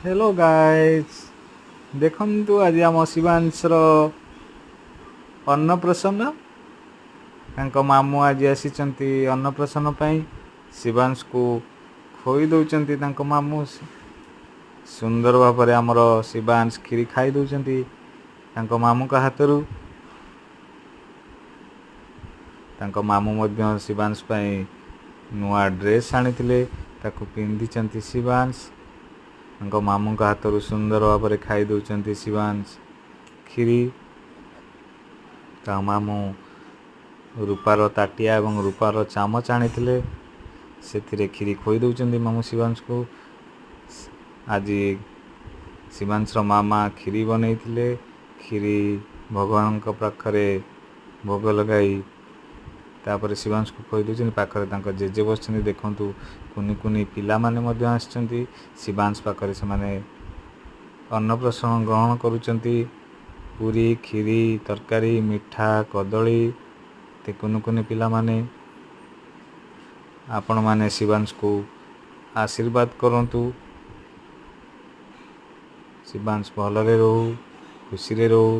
Hello guys देखंतु आज आम शिवांशर अन्नप्रसन्न तांको मामू आज आसीचंती अन्नप्रसन्न पई शिवांश को खोई दउचंती तांको मामू सुंदर भाବରେ ଆମର ଶିବାଂଶ କ୍ଷୀରି ଖାଇ ଦଉଛନ୍ତି ତାଙ୍କ ମାମୁଙ୍କ ହାତରୁ। ତାଙ୍କ ମାମୁଁ ମଧ୍ୟ ଶିବାଂଶ ପାଇଁ ନୂଆ ଡ୍ରେସ୍ ଆଣିଥିଲେ, ତାକୁ ପିନ୍ଧିଛନ୍ତି ଶିବାଂଶ। ତାଙ୍କ ମାମୁଙ୍କ ହାତରୁ ସୁନ୍ଦର ଭାବରେ ଖାଇ ଦଉଛନ୍ତି ଶିବାଂଶ କ୍ଷୀରି। ତା ମାମୁଁ ରୂପାର ତାଟିଆ ଏବଂ ରୂପାର ଚାମଚ ଆଣିଥିଲେ, ସେଥିରେ କ୍ଷୀରି ଖୋଇ ଦଉଛନ୍ତି ମାମୁଁ ଶିବାଂଶକୁ। ଆଜି ଶିବାଂଶର ମାମା କ୍ଷୀରି ବନେଇଥିଲେ, କ୍ଷୀରି ଭଗବାନଙ୍କ ପାଖରେ ଭୋଗ ଲଗାଇ ତାପରେ ଶିବାଂଶକୁ ଖୋଇ ଦେଉଛନ୍ତି। ପାଖରେ ତାଙ୍କ ଜେଜେ ବସିଛନ୍ତି, ଦେଖନ୍ତୁ କୁନି କୁନି ପିଲାମାନେ ମଧ୍ୟ ଆସିଛନ୍ତି ଶିବାଂଶ ପାଖରେ, ସେମାନେ ଅନ୍ନପ୍ରସନ୍ନ ଗ୍ରହଣ କରୁଛନ୍ତି। ପୁରୀ, କ୍ଷୀରି, ତରକାରୀ, ମିଠା, କଦଳୀ, କୁନି କୁନି ପିଲାମାନେ। ଆପଣମାନେ ଶିବାଂଶକୁ ଆଶୀର୍ବାଦ କରନ୍ତୁ, ଶିବାଂଶ ଭଲରେ ରହୁ, ଖୁସିରେ ରହୁ।